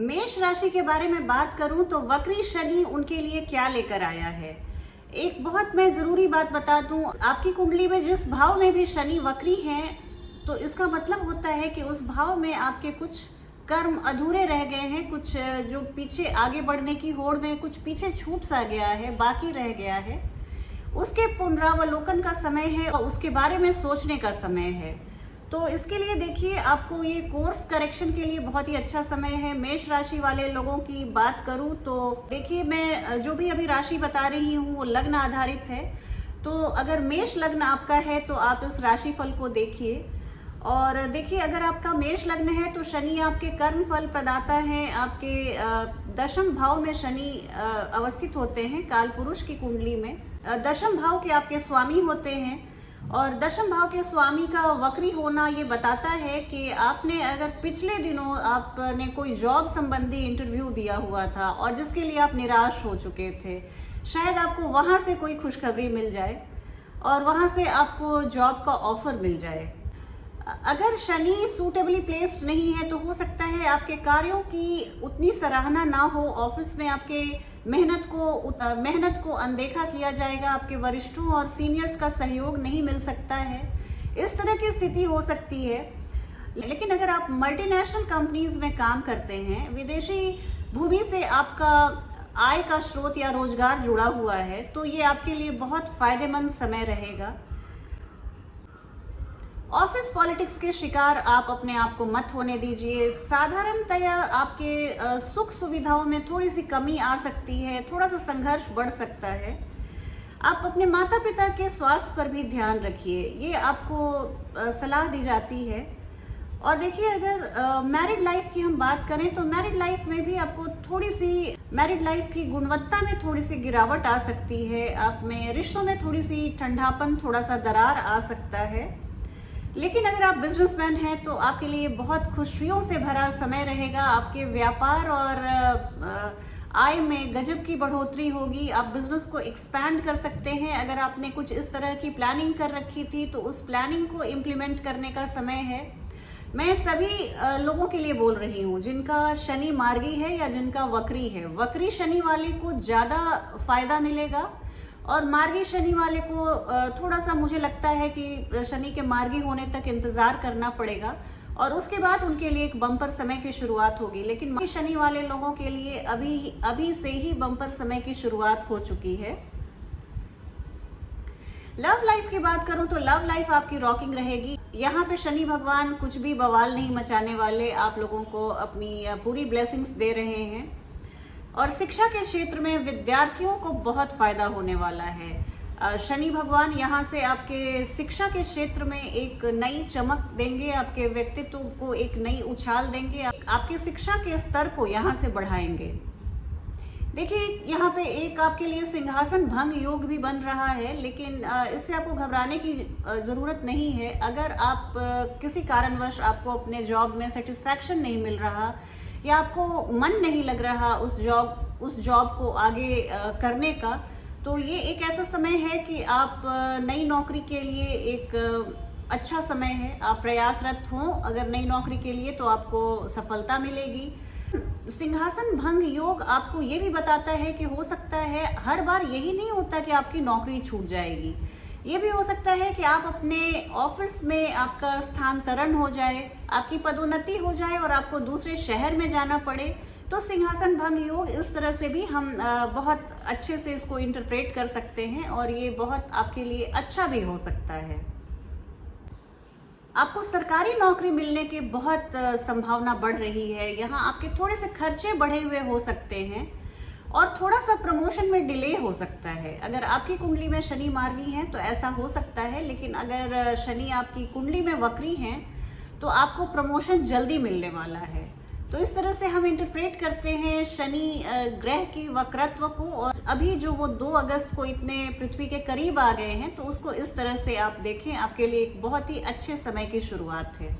मेष राशि के बारे में बात करूं तो वक्री शनि उनके लिए क्या लेकर आया है। एक बहुत मैं जरूरी बात बता दूं, आपकी कुंडली में जिस भाव में भी शनि वक्री है तो इसका मतलब होता है कि उस भाव में आपके कुछ कर्म अधूरे रह गए हैं, कुछ जो पीछे आगे बढ़ने की होड़ में कुछ पीछे छूट सा गया है, बाकी रह गया है, उसके पुनरावलोकन का समय है और उसके बारे में सोचने का समय है। तो इसके लिए देखिए, आपको ये कोर्स करेक्शन के लिए बहुत ही अच्छा समय है। मेष राशि वाले लोगों की बात करूं तो देखिए, मैं जो भी अभी राशि बता रही हूँ वो लग्न आधारित है। तो अगर मेष लग्न आपका है तो आप इस राशि फल को देखिए। और देखिए, अगर आपका मेष लग्न है तो शनि आपके कर्म फल प्रदाता हैं। आपके दशम भाव में शनि अवस्थित होते हैं काल पुरुष की कुंडली में। दशम भाव के आपके स्वामी होते हैं और दशम भाव के स्वामी का वक्री होना ये बताता है कि आपने अगर पिछले दिनों आपने कोई जॉब संबंधी इंटरव्यू दिया हुआ था और जिसके लिए आप निराश हो चुके थे, शायद आपको वहां से कोई खुशखबरी मिल जाए और वहां से आपको जॉब का ऑफर मिल जाए। अगर शनि सूटेबली प्लेस्ड नहीं है तो हो सकता है आपके कार्यों की उतनी सराहना ना हो, ऑफिस में आपके मेहनत को अनदेखा किया जाएगा, आपके वरिष्ठों और सीनियर्स का सहयोग नहीं मिल सकता है, इस तरह की स्थिति हो सकती है। लेकिन अगर आप मल्टीनेशनल कंपनीज में काम करते हैं, विदेशी भूमि से आपका आय का स्रोत या रोजगार जुड़ा हुआ है, तो ये आपके लिए बहुत फायदेमंद समय रहेगा। ऑफिस पॉलिटिक्स के शिकार आप अपने आप को मत होने दीजिए। साधारणतया आपके सुख सुविधाओं में थोड़ी सी कमी आ सकती है, थोड़ा सा संघर्ष बढ़ सकता है। आप अपने माता पिता के स्वास्थ्य पर भी ध्यान रखिए, ये आपको सलाह दी जाती है। और देखिए, अगर मैरिड लाइफ की हम बात करें तो मैरिड लाइफ में भी आपको थोड़ी सी मैरिड लाइफ की गुणवत्ता में थोड़ी सी गिरावट आ सकती है। आप में रिश्तों में थोड़ी सी ठंडापन, थोड़ा सा दरार आ सकता है। लेकिन अगर आप बिजनेसमैन हैं तो आपके लिए बहुत खुशियों से भरा समय रहेगा। आपके व्यापार और आय में गजब की बढ़ोतरी होगी। आप बिजनेस को एक्सपैंड कर सकते हैं। अगर आपने कुछ इस तरह की प्लानिंग कर रखी थी तो उस प्लानिंग को इम्प्लीमेंट करने का समय है। मैं सभी लोगों के लिए बोल रही हूँ जिनका शनि मार्गी है या जिनका वक्री है। वक्री शनि वाले को ज्यादा फायदा मिलेगा और मार्गी शनि वाले को थोड़ा सा मुझे लगता है कि शनि के मार्गी होने तक इंतजार करना पड़ेगा और उसके बाद उनके लिए एक बम्पर समय की शुरुआत होगी। लेकिन मार्गी शनि वाले लोगों के लिए अभी से ही बम्पर समय की शुरुआत हो चुकी है। लव लाइफ की बात करूं तो लव लाइफ आपकी रॉकिंग रहेगी। यहाँ पे शनि भगवान कुछ भी बवाल नहीं मचाने वाले, आप लोगों को अपनी पूरी ब्लेसिंग्स दे रहे हैं। और शिक्षा के क्षेत्र में विद्यार्थियों को बहुत फायदा होने वाला है। शनि भगवान यहाँ से आपके शिक्षा के क्षेत्र में एक नई चमक देंगे, आपके व्यक्तित्व को एक नई उछाल देंगे, आपके शिक्षा के स्तर को यहाँ से बढ़ाएंगे। देखिए, यहाँ पे एक आपके लिए सिंहासन भंग योग भी बन रहा है, लेकिन इससे आपको घबराने की जरूरत नहीं है। अगर आप किसी कारणवश आपको अपने जॉब में सेटिस्फैक्शन नहीं मिल रहा या आपको मन नहीं लग रहा उस जॉब को आगे करने का, तो ये एक ऐसा समय है कि आप नई नौकरी के लिए एक अच्छा समय है। आप प्रयासरत हों अगर नई नौकरी के लिए तो आपको सफलता मिलेगी। सिंहासन भंग योग आपको ये भी बताता है कि हो सकता है, हर बार यही नहीं होता कि आपकी नौकरी छूट जाएगी। ये भी हो सकता है कि आप अपने ऑफिस में आपका स्थानांतरण हो जाए, आपकी पदोन्नति हो जाए और आपको दूसरे शहर में जाना पड़े। तो सिंहासन भंग योग इस तरह से भी हम बहुत अच्छे से इसको इंटरप्रेट कर सकते हैं और ये बहुत आपके लिए अच्छा भी हो सकता है। आपको सरकारी नौकरी मिलने की बहुत संभावना बढ़ रही है। यहाँ आपके थोड़े से खर्चे बढ़े हुए हो सकते हैं और थोड़ा सा प्रमोशन में डिले हो सकता है। अगर आपकी कुंडली में शनि मार्गी है तो ऐसा हो सकता है, लेकिन अगर शनि आपकी कुंडली में वक्री हैं तो आपको प्रमोशन जल्दी मिलने वाला है। तो इस तरह से हम इंटरप्रेट करते हैं शनि ग्रह की वक्रत्व को। और अभी जो वो 2 अगस्त को इतने पृथ्वी के करीब आ गए हैं तो उसको इस तरह से आप देखें, आपके लिए एक बहुत ही अच्छे समय की शुरुआत है।